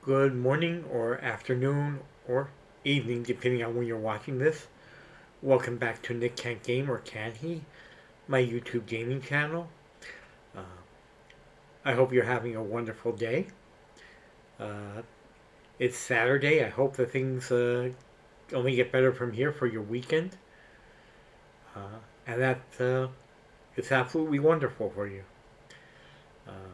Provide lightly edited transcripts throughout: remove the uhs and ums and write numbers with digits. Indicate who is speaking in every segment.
Speaker 1: Good morning or afternoon or evening, depending on when you're watching this. Welcome back to Nick Can't Game or Can He, my YouTube gaming channel. Uh, I hope you're having a wonderful day. Uh, it's Saturday. I hope that things only get better from here for your weekend. And that it's absolutely wonderful for you. Uh,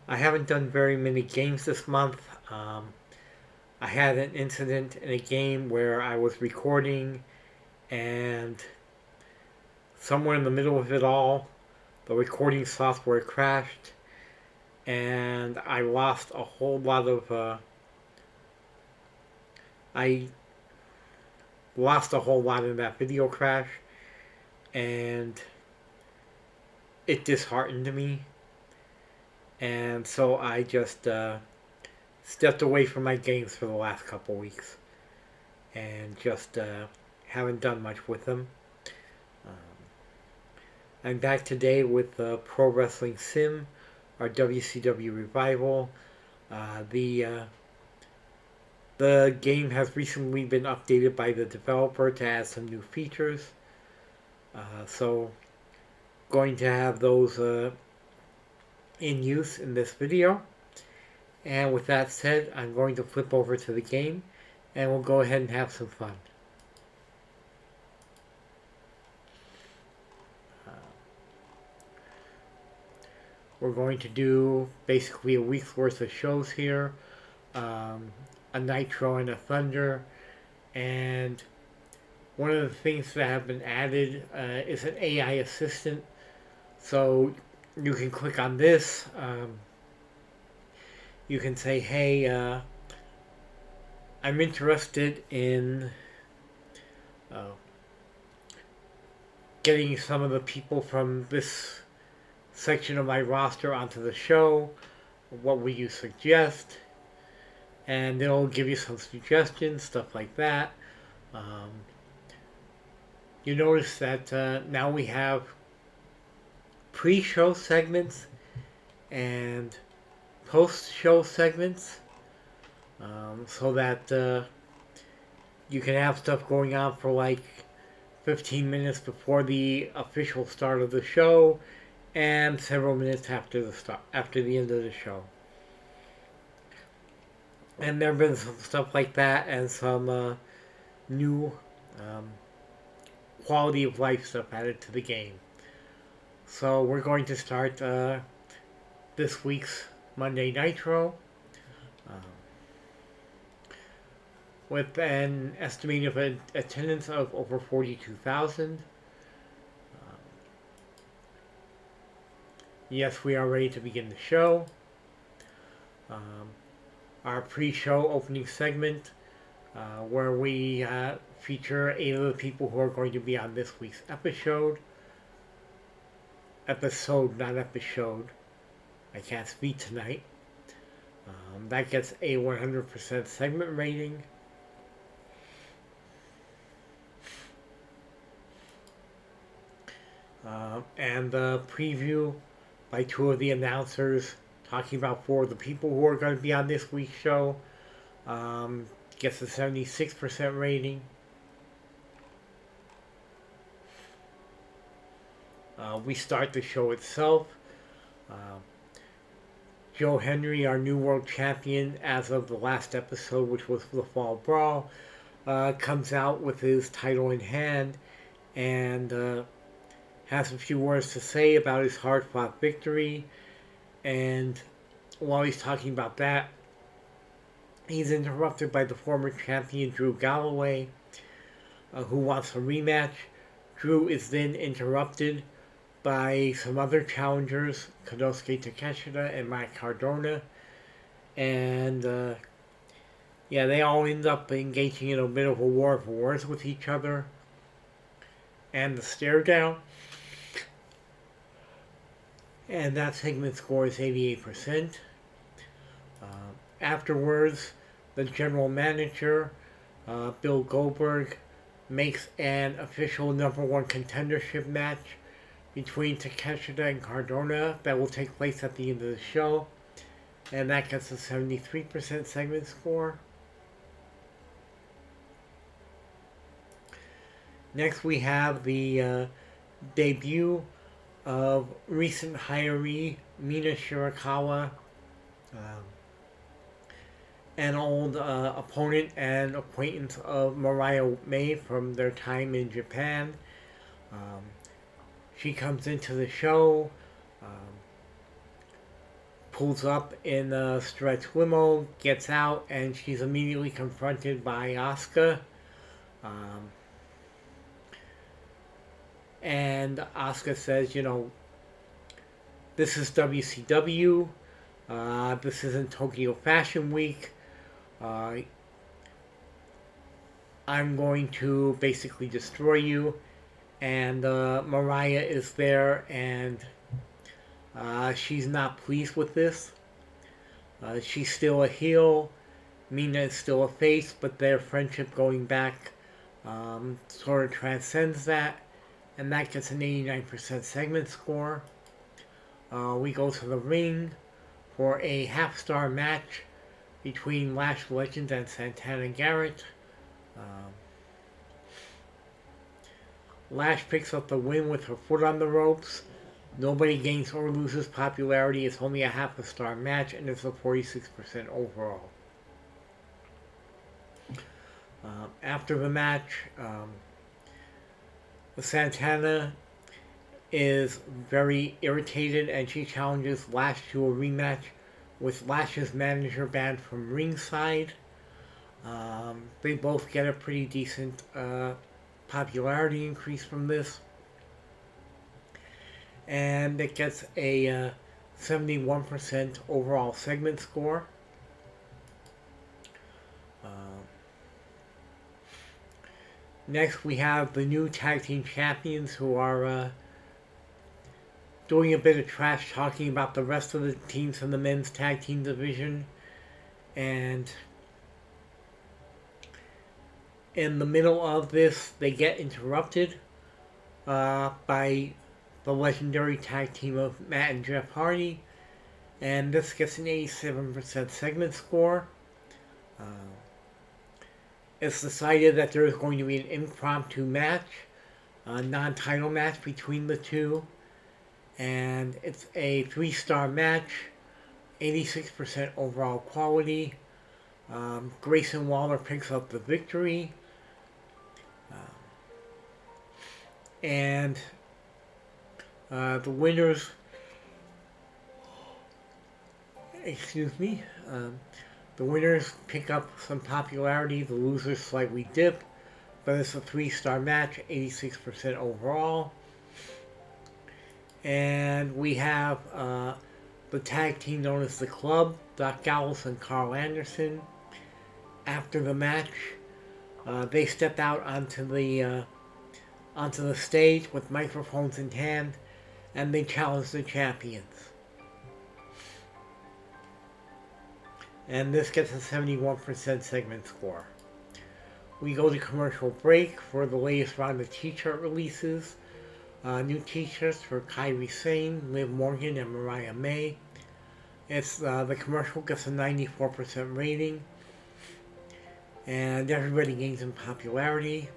Speaker 1: I haven't done very many games this month. I had an incident in a game where I was recording and somewhere in the middle of it all, the recording software crashed, and I lost a whole lot of. I lost a whole lot in that video crash, and it disheartened me, and so I just stepped away from my games for the last couple weeks, and just haven't done much with them. Um, I'm back today with Pro Wrestling Sim, our WCW revival. Uh, the uh, The game has recently been updated by the developer to add some new features. So, going to have those in use in this video. And with that said, I'm going to flip over to the game and we'll go ahead and have some fun. Uh, we're going to do basically a week's worth of shows here, a Nitro and a Thunder, and one of the things that have been added is an AI assistant. So you can click on this. You can say, hey, I'm interested in uh, getting some of the people from this section of my roster onto the show. What would you suggest? And they'll give you some suggestions, stuff like that. Um, you notice that now we have pre-show segments and post-show segments, so that you can have stuff going on for like 15 minutes before the official start of the show and several minutes after the end of the show. And there have been some stuff like that and some new um, quality of life stuff added to the game. So we're going to start this week's Monday Nitro um, with an estimated attendance of over 42,000. Yes, we are ready to begin the show. Um, our pre-show opening segment, where we feature 8 of the people who are going to be on this week's episode. Episode, not episode. I can't speak tonight. That gets a 100% segment rating. And the preview by 2 of the announcers talking about 4 of the people who are going to be on this week's show um, gets a 76% rating. We start the show itself. Uh, Joe Henry, our new world champion as of the last episode, which was the Fall Brawl, comes out with his title in hand and has a few words to say about his hard fought victory. And while he's talking about that, he's interrupted by the former champion Drew Galloway, who wants a rematch. Drew is then interrupted by some other challengers, Konosuke Takeshita and Matt Cardona. And they all end up engaging in a bit of a war of words with each other. And the stare down. And that segment scores 88%. Afterwards, the general manager, Bill Goldberg, makes an official number 1 contendership match between Takeshita and Cardona that will take place at the end of the show. and that gets a 73% segment score. Next, we have the debut of recent hiree Mina Shirakawa, um, an old opponent and acquaintance of Mariah May from their time in Japan. Um, she comes into the show, um, pulls up in a stretch limo, gets out, and she's immediately confronted by Asuka. Um, and Asuka says, this is WCW. This isn't Tokyo Fashion Week. Uh, I'm going to basically destroy you. And Mariah is there, and she's not pleased with this. She's still a heel. Mina is still a face, but their friendship going back sort of transcends that. And that gets an 89% segment score. We go to the ring for a half-star match between Lash Legend and Santana Garrett. Um, Lash picks up the win with her foot on the ropes. Nobody gains or loses popularity. It's only a half-a-star match, and it's a 46% overall. After the match, Santana is very irritated, and she challenges Lash to a rematch with Lash's manager banned from ringside. They both get a pretty decent popularity increase from this. And it gets a 71% overall segment score. Next, we have the new tag team champions who are doing a bit of trash talking about the rest of the teams in the men's tag team division. And in the middle of this, they get interrupted by the legendary tag team of Matt and Jeff Hardy. And this gets an 87% segment score. It's decided that there is going to be an impromptu match, a non-title match between the two. And it's a 3-star match, 86% overall quality. Grayson Waller picks up the victory. And the winners, the winners pick up some popularity, the losers slightly dip, but it's a 3-star match, 86% overall. And we have the tag team known as The Club, Doc Gallows and Carl Anderson. After the match, they step out onto the stage with microphones in hand, and they challenge the champions. And this gets a 71% segment score. We go to commercial break for the latest round of t-shirt releases. New t-shirts for Kairi Sane, Liv Morgan, and Mariah May. It's the commercial gets a 94% rating, and everybody gains in popularity.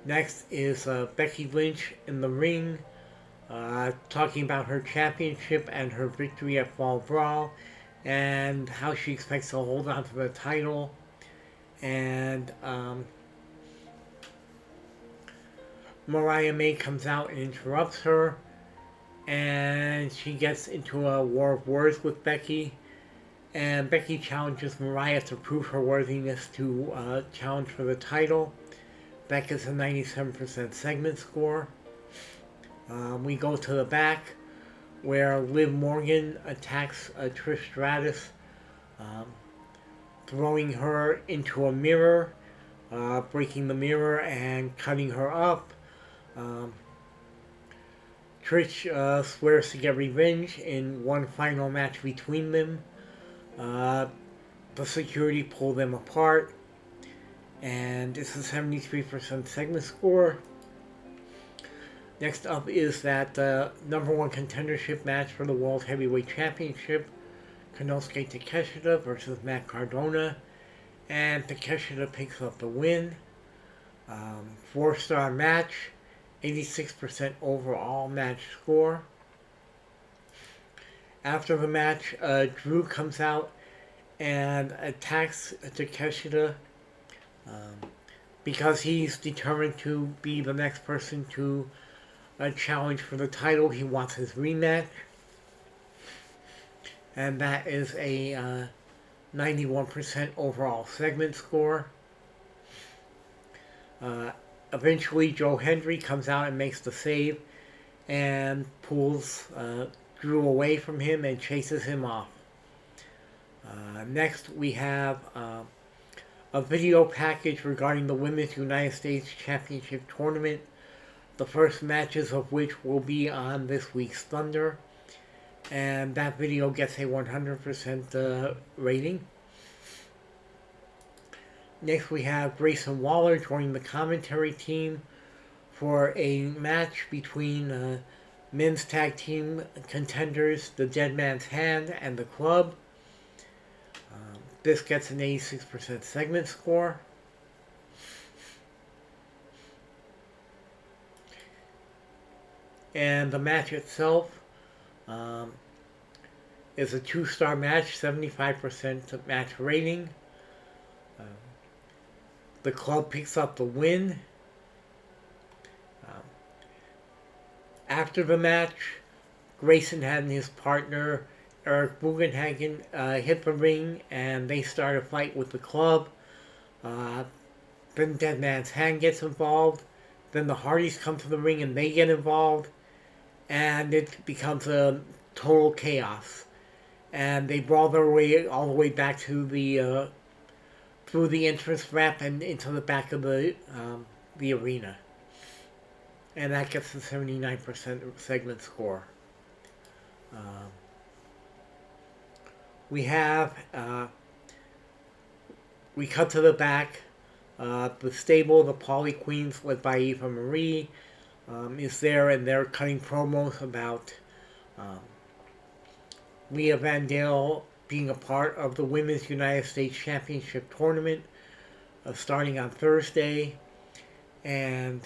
Speaker 1: Next is Becky Lynch in the ring, talking about her championship and her victory at Fall Brawl, and how she expects to hold on to the title. And Mariah May comes out and interrupts her, and she gets into a war of words with Becky. And Becky challenges Mariah to prove her worthiness to challenge for the title. That gets a 97% segment score. We go to the back, where Liv Morgan attacks Trish Stratus, throwing her into a mirror, breaking the mirror and cutting her up. Trish swears to get revenge in one final match between them. The security pull them apart, and it's a 73% segment score. Next up is that number one contendership match for the World Heavyweight Championship. Konosuke Takeshita versus Matt Cardona. And Takeshita picks up the win. 4-star match. 86% overall match score. After the match, Drew comes out and attacks Takeshita because he's determined to be the next person to challenge for the title. He wants his rematch. And that is a 91% overall segment score. Eventually, Joe Hendry comes out and makes the save and pulls Drew away from him and chases him off. Next, we have a video package regarding the Women's United States Championship Tournament, the first matches of which will be on this week's Thunder. And that video gets a 100% rating. Next, we have Grayson Waller joining the commentary team for a match between men's tag team contenders, the Dead Man's Hand and the Club. This gets an 86% segment score. And the match itself is a 2-star match, 75% match rating. The Club picks up the win. After the match, Grayson and his partner Eric Bugenhagen hit the ring and they start a fight with the Club. Then Dead Man's Hand gets involved. Then the Hardys come to the ring and they get involved. And it becomes a total chaos. And they brawl their way all the way back to the through the entrance ramp and into the back of the arena. And that gets the 79% segment score. We cut to the back. The stable, the Polly Queens, led by Eva Marie, is there, and they're cutting promos about Leah Vandale being a part of the Women's United States Championship Tournament starting on Thursday. And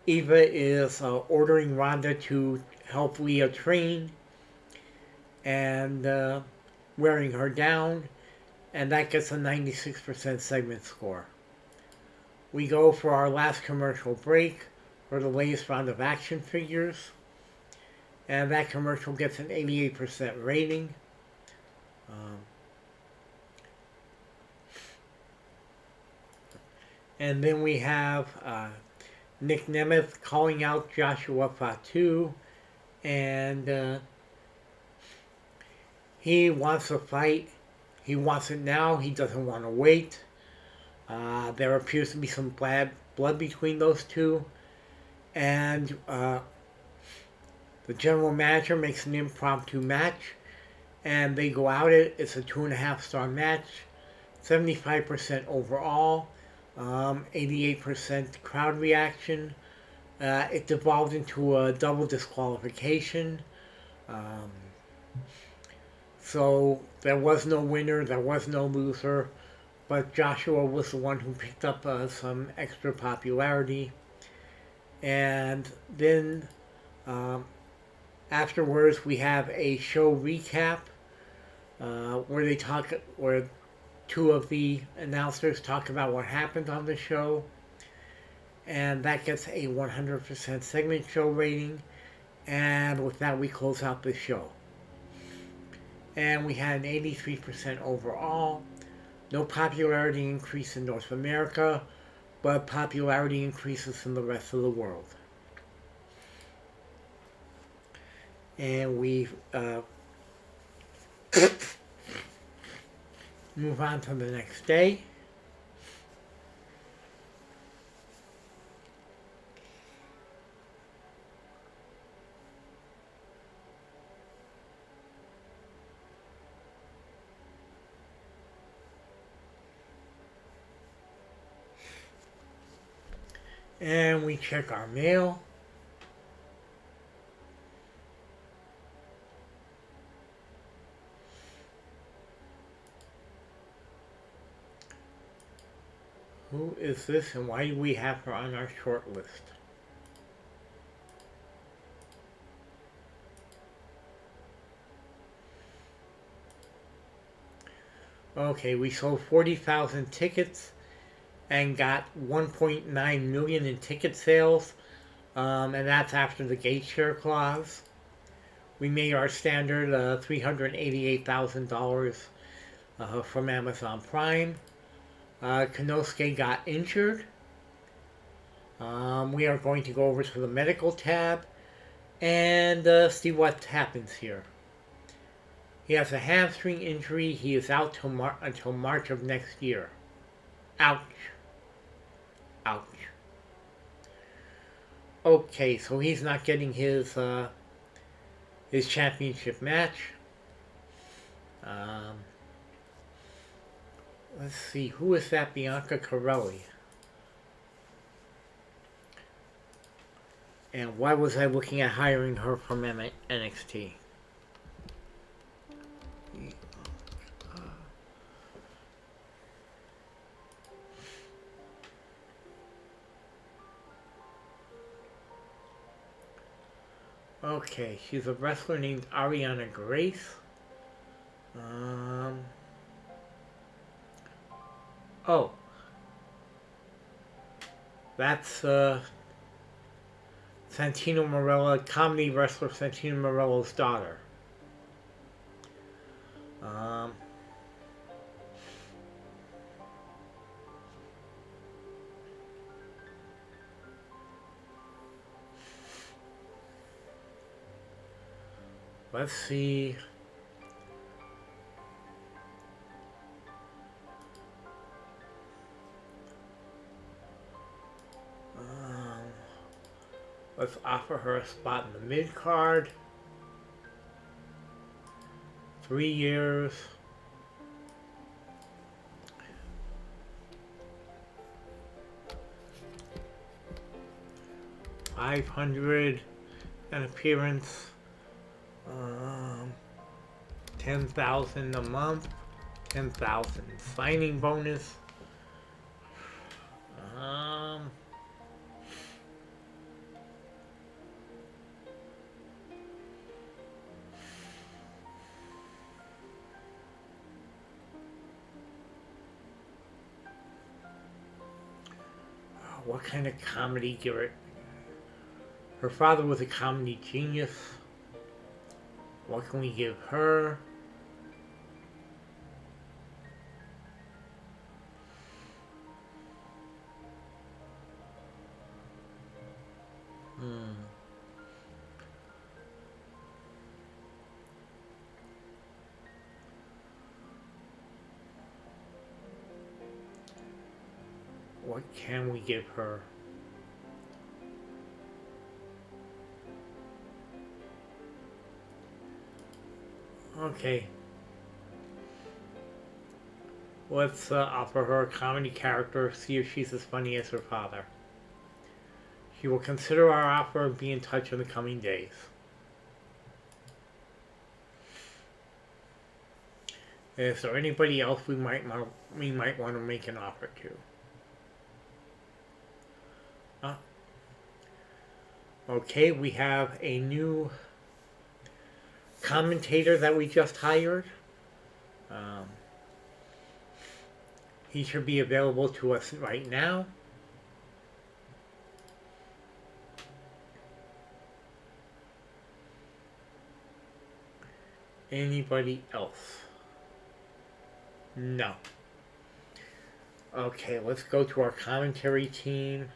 Speaker 1: Eva is ordering Ronda to help Leah train and wearing her down, and that gets a 96% segment score. We go for our last commercial break for the latest round of action figures, and that commercial gets an 88% rating. And then we have Nick Nemeth calling out Joshua Fatu, and he wants to fight. He wants it now. He doesn't want to wait. There appears to be some blood between those two. And the general manager makes an impromptu match. And they go out it. It's a 2.5-star match. 75% overall. 88% crowd reaction. It devolved into a double disqualification. So there was no winner, there was no loser, but Joshua was the one who picked up some extra popularity. And then afterwards we have a show recap where two of the announcers talk about what happened on the show, and that gets a 100% segment show rating. And with that, we close out the show. And we had an 83% overall. No popularity increase in North America, but popularity increases in the rest of the world. And we move on to the next day. And we check our mail. Who is this and why do we have her on our short list? Okay, we sold 40,000 tickets and got 1.9 million in ticket sales, and that's after the gate share clause. We made our standard $388,000 from Amazon Prime. Konosuke got injured. We are going to go over to the medical tab and see what happens here. He has a hamstring injury. He is out until March of next year. Ouch. Ouch. Okay, so he's not getting his championship match. Let's see, who is that Bianca Corelli? And why was I looking at hiring her from NXT? Okay, she's a wrestler named Ariana Grace. Oh. That's Santino Marella, comedy wrestler Santino Marella's daughter. Let's see. Let's offer her a spot in the mid card. 3 years. $500 an appearance. 10,000 a month. 10,000 signing bonus. What kind of comedy give her? Her father was a comedy genius. What can we give her? What can we give her? Okay. Let's offer her a comedy character, see if she's as funny as her father. She will consider our offer and be in touch in the coming days. Is there anybody else we might want to make an offer to? Okay, we have a new commentator that we just hired. He should be available to us right now. Anybody else? No. Okay, let's go to our commentary team.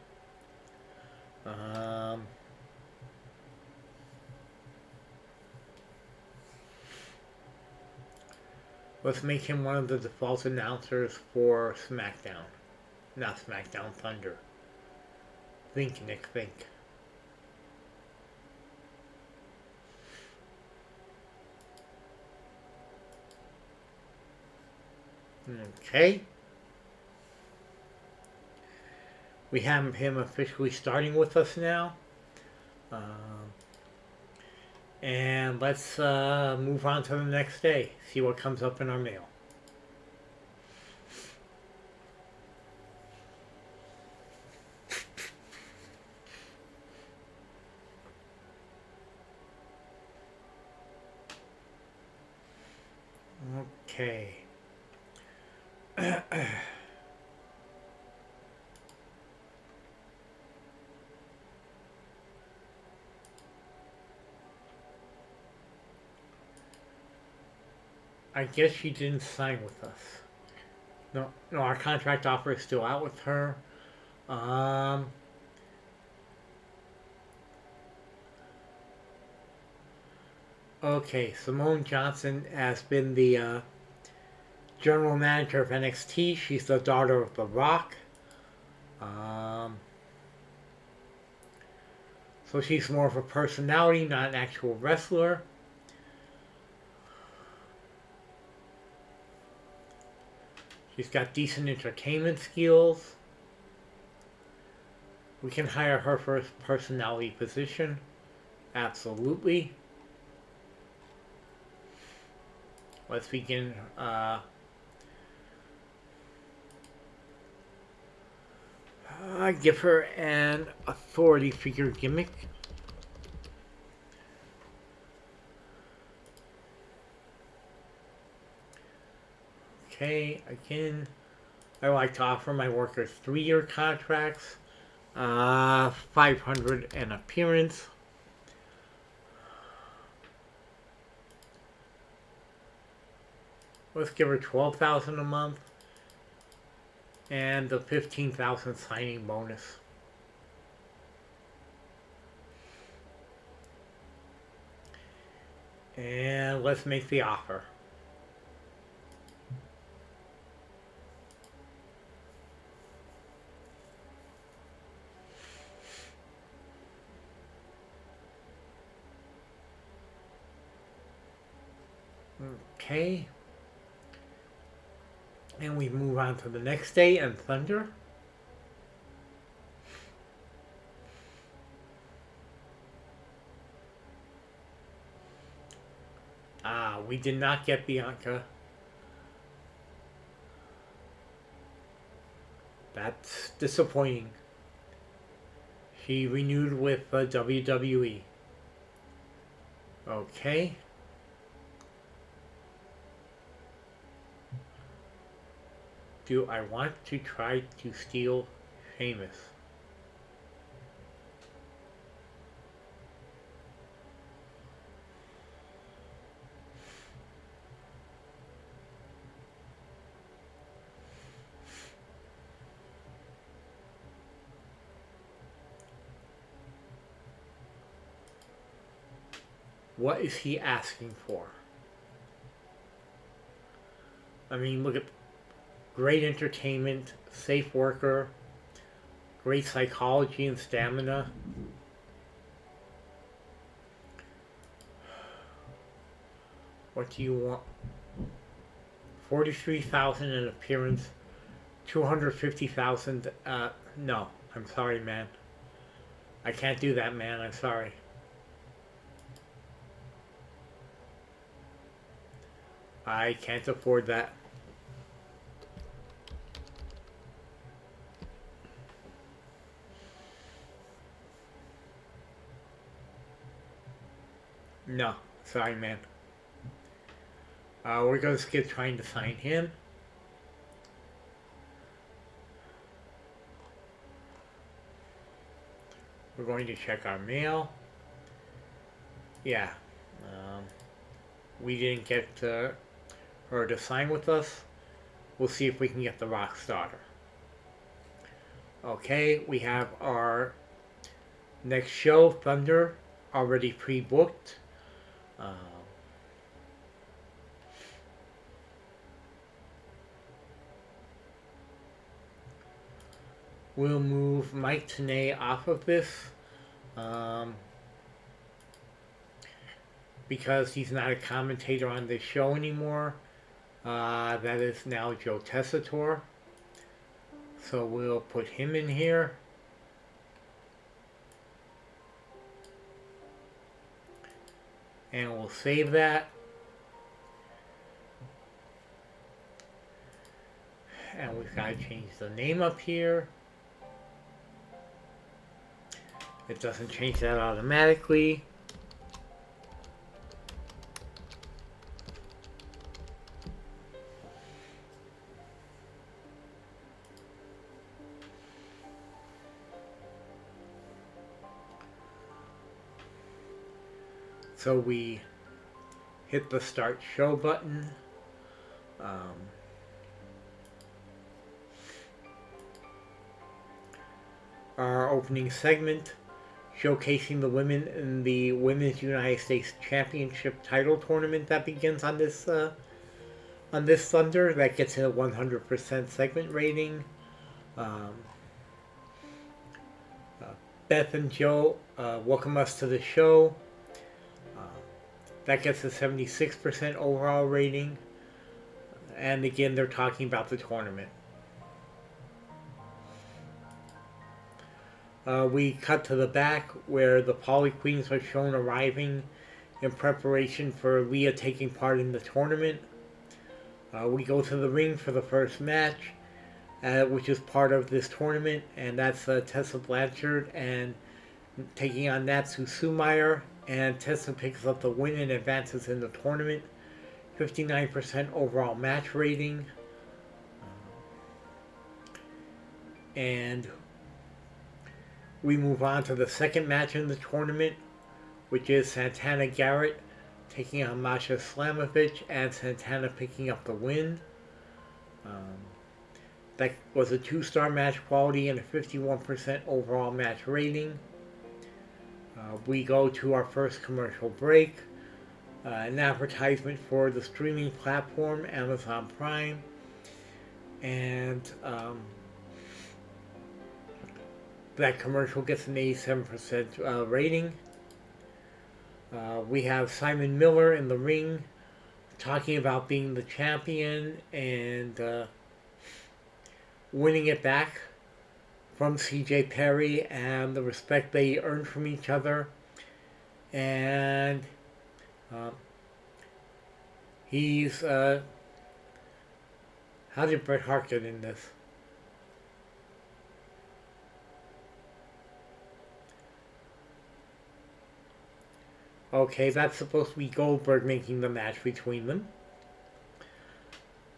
Speaker 1: Let's make him one of the default announcers for SmackDown. Not SmackDown, Thunder. Think, Nick, think. Okay. we have him officially starting with us now. Um, and let's move on to the next day. See what comes up in our mail. Okay. I guess she didn't sign with us. No, no, our contract offer is still out with her. Um, okay, Simone Johnson has been the general manager of NXT. She's the daughter of The Rock. Um, so she's more of a personality, not an actual wrestler. She's got decent entertainment skills. We can hire her for a personality position. Absolutely. Let's begin. Give her an authority figure gimmick. Okay, again, I like to offer my workers 3-year contracts, 500 an appearance. Let's give her 12,000 a month and the 15,000 signing bonus. And let's make the offer. Okay. And we move on to the next day and Thunder. We did not get Bianca. That's disappointing. She renewed with WWE. Okay. Do I want to try to steal Sheamus? What is he asking for? I mean, look at great entertainment, safe worker, great psychology and stamina. What do you want? 43,000 in appearance, 250,000. No, I'm sorry, man. I can't do that, man. I'm sorry. I can't afford that. No, sorry, man. We're going to skip trying to sign him. We're going to check our mail. Yeah. We didn't get her to sign with us. We'll see if we can get the Rock starter. Okay, we have our next show, Thunder, already pre-booked. We'll move Mike Tenay off of this because he's not a commentator on this show anymore. That is now Joe Tessitore. So we'll put him in here. And we'll save that. And we've got to change the name up here. It doesn't change that automatically. So we hit the start show button. Our opening segment showcasing the women in the Women's United States Championship title tournament that begins on this Thunder. That gets a 100% segment rating. Um, Beth and Joe welcome us to the show. That gets a 76% overall rating. And again, they're talking about the tournament. We cut to the back where the Poly Queens are shown arriving in preparation for Leah taking part in the tournament. We go to the ring for the first match, which is part of this tournament, and that's Tessa Blanchard and taking on Natsu Sumayer. And Tessa picks up the win and advances in the tournament. 59% overall match rating. And we move on to the second match in the tournament, which is Santana Garrett taking on Masha Slamovich, and Santana picking up the win. That was a 2-star match quality and a 51% overall match rating. We go to our first commercial break, an advertisement for the streaming platform Amazon Prime, and that commercial gets an 87% rating. We have Simon Miller in the ring talking about being the champion and winning it back from CJ Perry and the respect they earned from each other. And he's... how did Bret Hart get in this? Okay, that's supposed to be Goldberg making the match between them.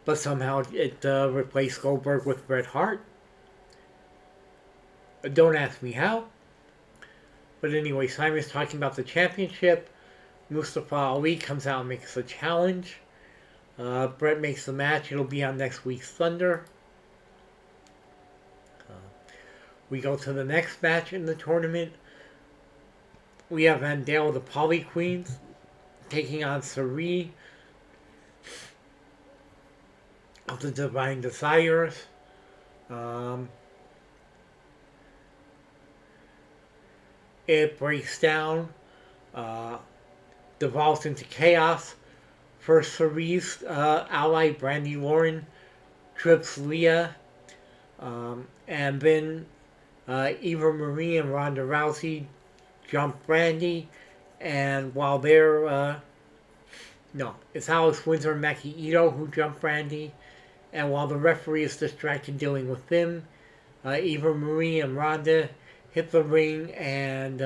Speaker 1: But somehow it replaced Goldberg with Bret Hart. Don't ask me how. But anyway, Simon's talking about the championship. Mustafa Ali comes out and makes a challenge. Bret makes the match. It'll be on next week's Thunder. We go to the next match in the tournament. We have Vandale, the Poly Queens, taking on Sari of the Divine Desires. It breaks down, devolves into chaos. First, Sari's ally, Brandy Lauren, trips Leah, and then Eva Marie and Ronda Rousey jump Brandy, and while they're, no, it's Alex Windsor and Maki Ito who jump Brandy, and while the referee is distracted dealing with them, Eva Marie and Ronda hit the ring and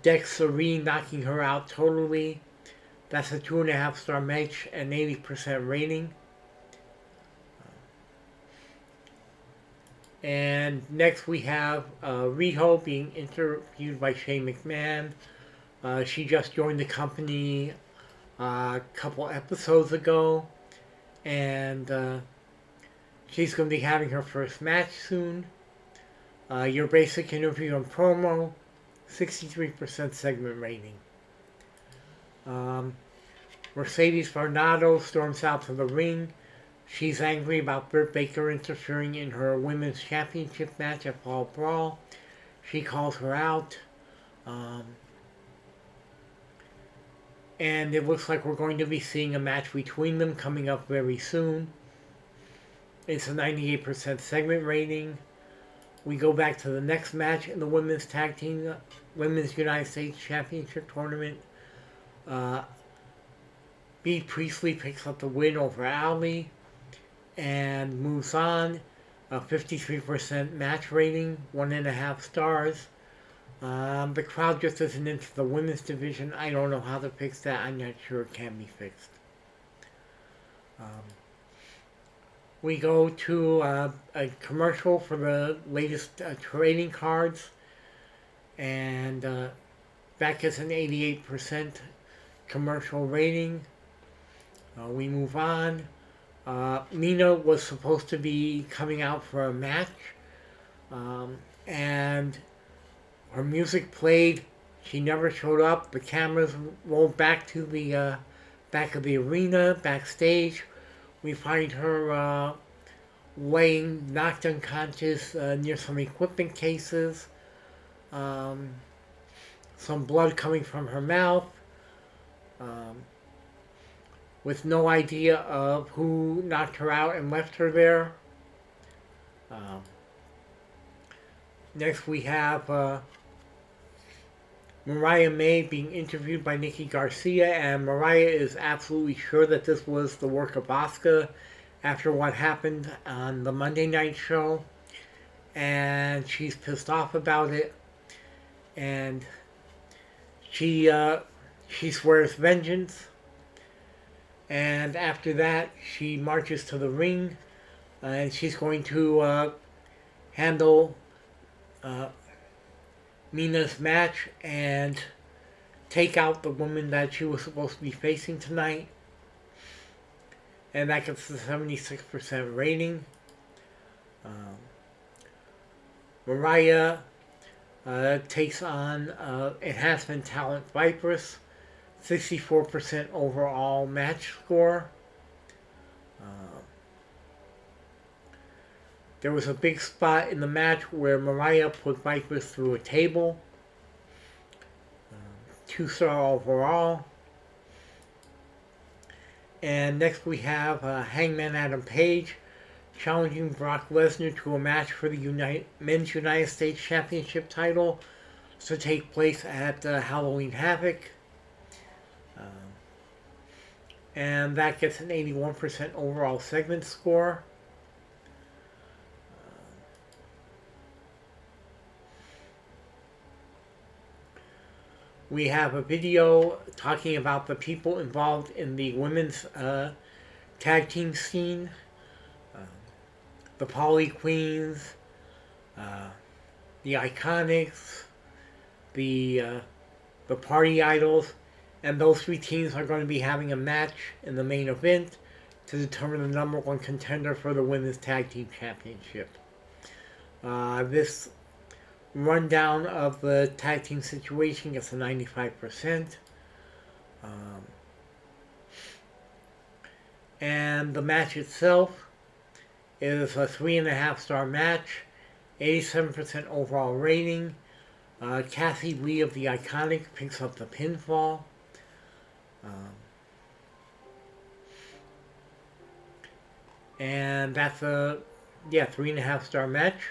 Speaker 1: deck Sari, knocking her out totally. That's a 2.5-star match and 80% rating. And next we have Riho being interviewed by Shane McMahon. She just joined the company a couple episodes ago, and she's going to be having her first match soon. Your basic interview and promo, 63% segment rating. Mercedes Varnado storms out to the ring. She's angry about Britt Baker interfering in her women's championship match at Fall Brawl. She calls her out. And it looks like we're going to be seeing a match between them coming up very soon. It's a 98% segment rating. We go back to the next match in the women's tag team, women's United States Championship tournament. Uh, Bea Priestley picks up the win over Ali and moves on. A 53% match rating, 1.5 stars. The crowd just isn't into the women's division. I don't know how to fix that. I'm not sure it can be fixed. Um, we go to a commercial for the latest trading cards, and that gets an 88% commercial rating. We move on. Mina was supposed to be coming out for a match, and her music played. She never showed up. The cameras rolled back to the back of the arena, backstage. We find her laying knocked unconscious near some equipment cases. Some blood coming from her mouth. Um, with no idea of who knocked her out and left her there. Um, Next we have Mariah May being interviewed by Nikki Garcia, and Mariah is absolutely sure that this was the work of Asuka after what happened on the Monday night show, and she's pissed off about it, and she swears vengeance, and after that she marches to the ring, and she's going to handle Mina's match and take out the woman that she was supposed to be facing tonight. And that gets the 76% rating. Mariah takes on enhancement talent Viperous, 64% overall match score. There was a big spot in the match where Mariah put Viperous through a table. 2-star overall. And next we have Hangman Adam Page challenging Brock Lesnar to a match for the Men's United States Championship title to take place at Halloween Havoc. And that gets an 81% overall segment score. We have a video talking about the people involved in the women's tag team scene. The Polly Queens, the Iconics, the Party Idols, and those 3 teams are going to be having a match in the main event to determine the #1 contender for the Women's Tag Team Championship. This rundown of the tag team situation gets a 95%. And the match itself is a 3.5-star match, 87% overall rating. Cassie Lee of the Iconic picks up the pinfall. And that's a 3.5-star match.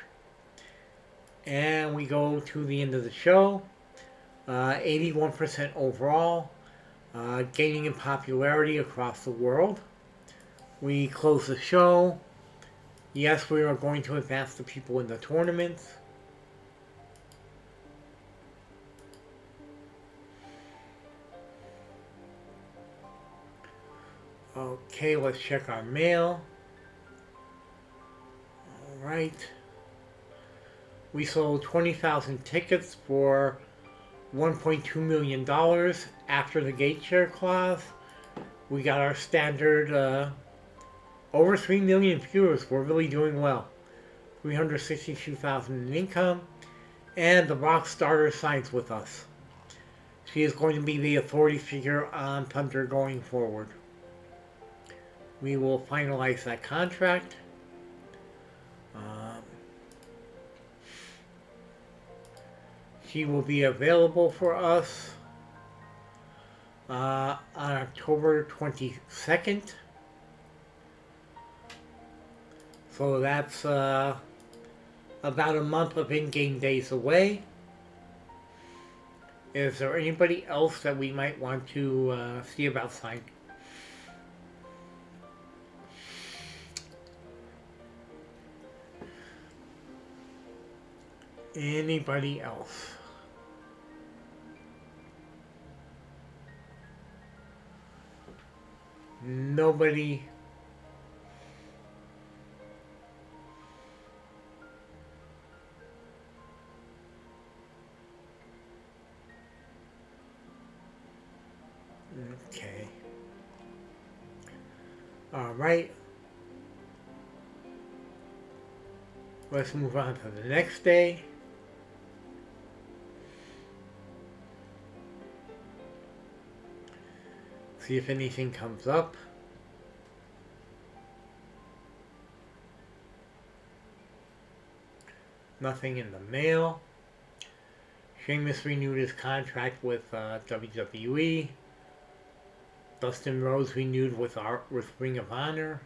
Speaker 1: And we go to the end of the show. 81% overall, gaining in popularity across the world. We close the show. Yes, we are going to advance the people in the tournaments. Okay, let's check our mail. Alright. We sold 20,000 tickets for $1.2 million after the gate share clause. We got our standard over 3 million viewers. We're really doing well. 362,000 in income. And the rock starter signs with us. She is going to be the authority figure on Thunder going forward. We will finalize that contract. She will be available for us on October 22nd. So that's about a month of in-game days away. Is there anybody else that we might want to see about signing? Anybody else? Nobody. Okay. Alright. Let's move on to the next day. See if anything comes up. Nothing in the mail. Sheamus renewed his contract with WWE. Dustin Rhodes renewed with Ring of Honor.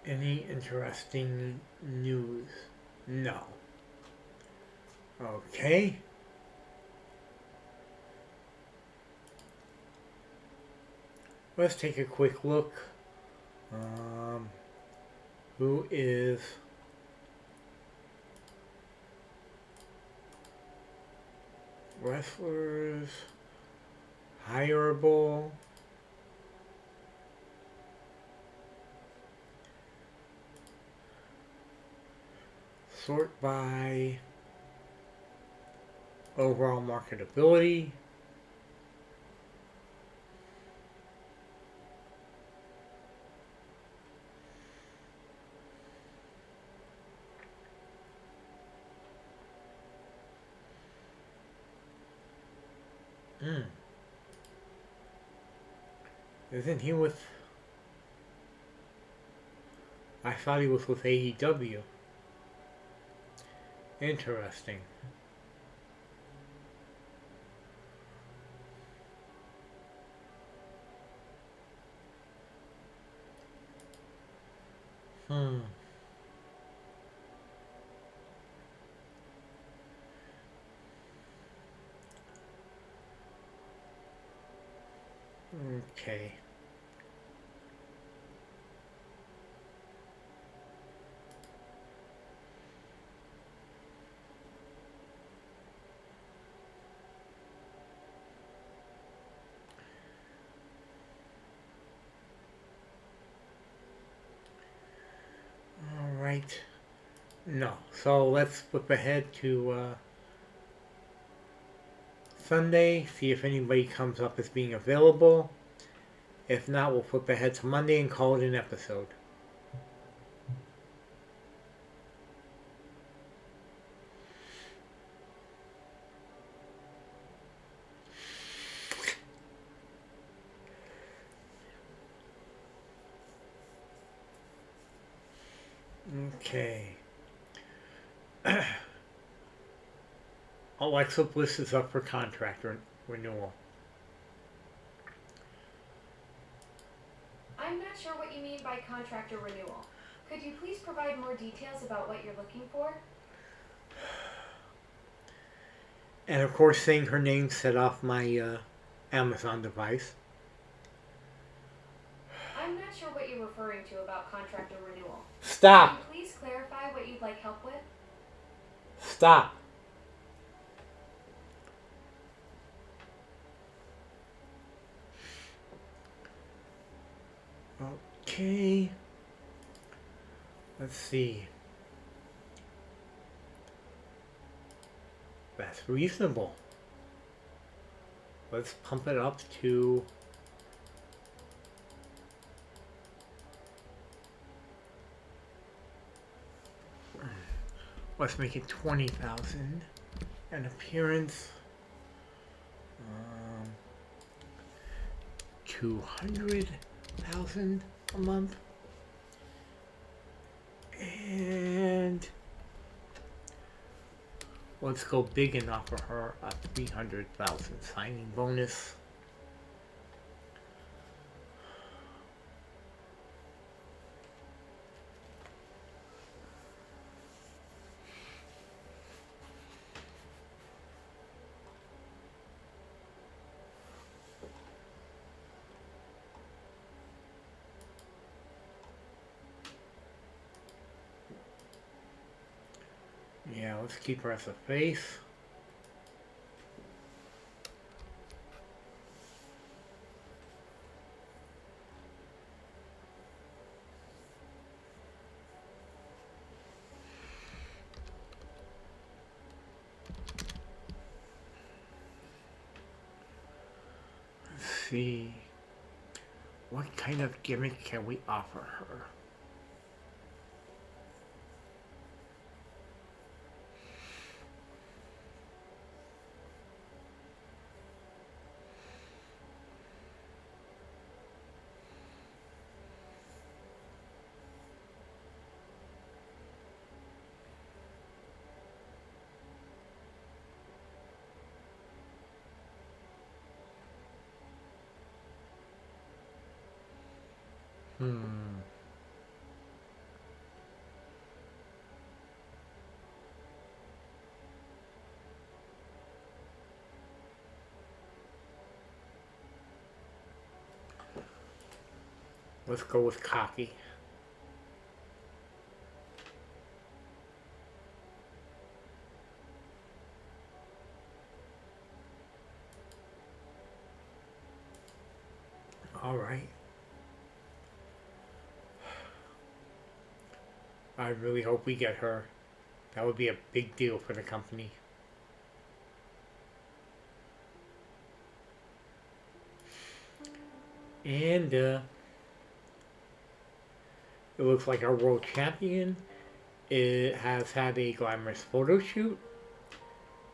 Speaker 1: Any interesting news? No. Okay. Let's take a quick look. Who is wrestlers hireable? Sort by overall marketability. Isn't he with... I thought he was with AEW. Interesting. Okay. Alright. No. So let's flip ahead to Sunday, see if anybody comes up as being available. If not, we'll flip ahead to Monday and call it an episode. Okay. Alexa Bliss is up for contract renewal.
Speaker 2: I'm not sure what you mean by contract or renewal. Could you please provide more details about what you're looking for?
Speaker 1: And of course, saying her name set off my Amazon device.
Speaker 2: I'm not sure what you're referring to about contract or renewal.
Speaker 1: Stop!
Speaker 2: Could you please clarify what you'd like help with?
Speaker 1: Stop! Okay. Let's see. That's reasonable. Let's pump it up to... Let's make it 20,000. An appearance. 200,000 a month. Let's go big and offer her a 300,000 signing bonus. Yeah, let's keep her as a face. Let's see. What kind of gimmick can we offer her? Hmm. Let's go with cocky. All right. I really hope we get her. That would be a big deal for the company. And it looks like our world champion has had a glamorous photo shoot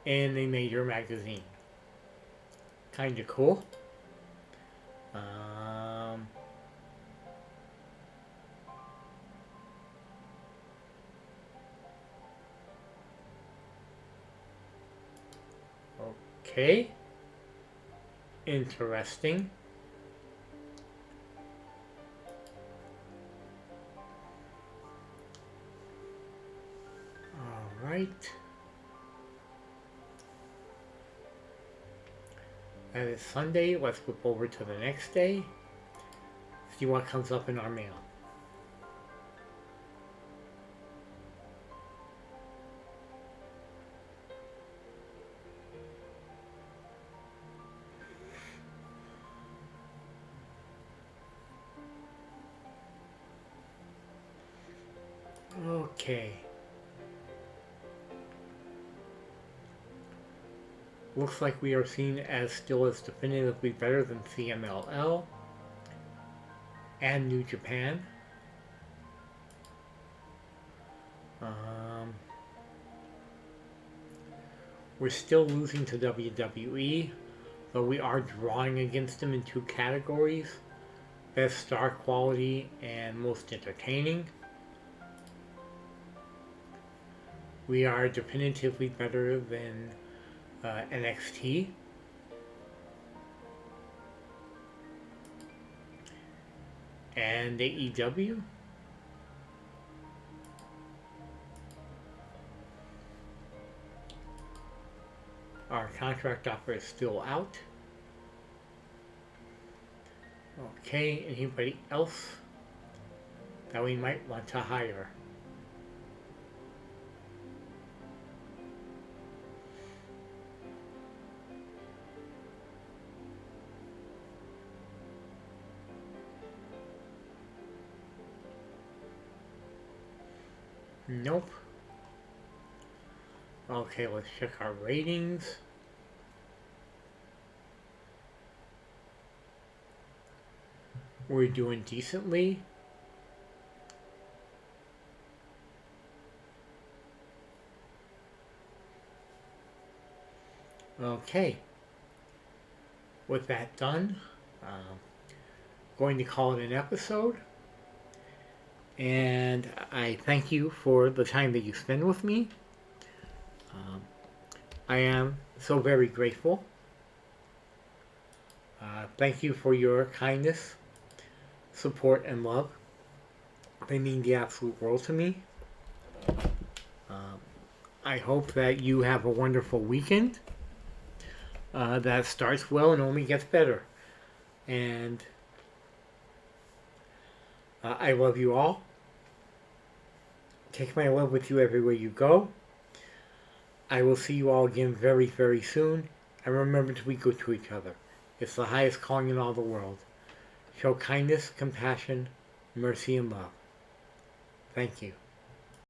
Speaker 1: in a major magazine. Kinda cool. Um, okay. Interesting. Alright. That is Sunday. Let's flip over to the next day. See what comes up in our mail. Okay. Looks like we are seen as still as definitively better than CMLL and New Japan. Um, we're still losing to WWE, but we are drawing against them in two categories: best star quality and most entertaining. We are definitively better than NXT. And AEW. Our contract offer is still out. Okay, anybody else that we might want to hire? Nope. Okay, let's check our ratings. We're doing decently. Okay. With that done, going to call it an episode. And I thank you for the time that you spend with me. Um, I am so very grateful. Thank you for your kindness, support, and love. They mean the absolute world to me. Um, I hope that you have a wonderful weekend that starts well and only gets better. And I love you all. Take my love with you everywhere you go. I will see you all again very, very soon. And remember to be good to each other. It's the highest calling in all the world. Show kindness, compassion, mercy, and love. Thank you.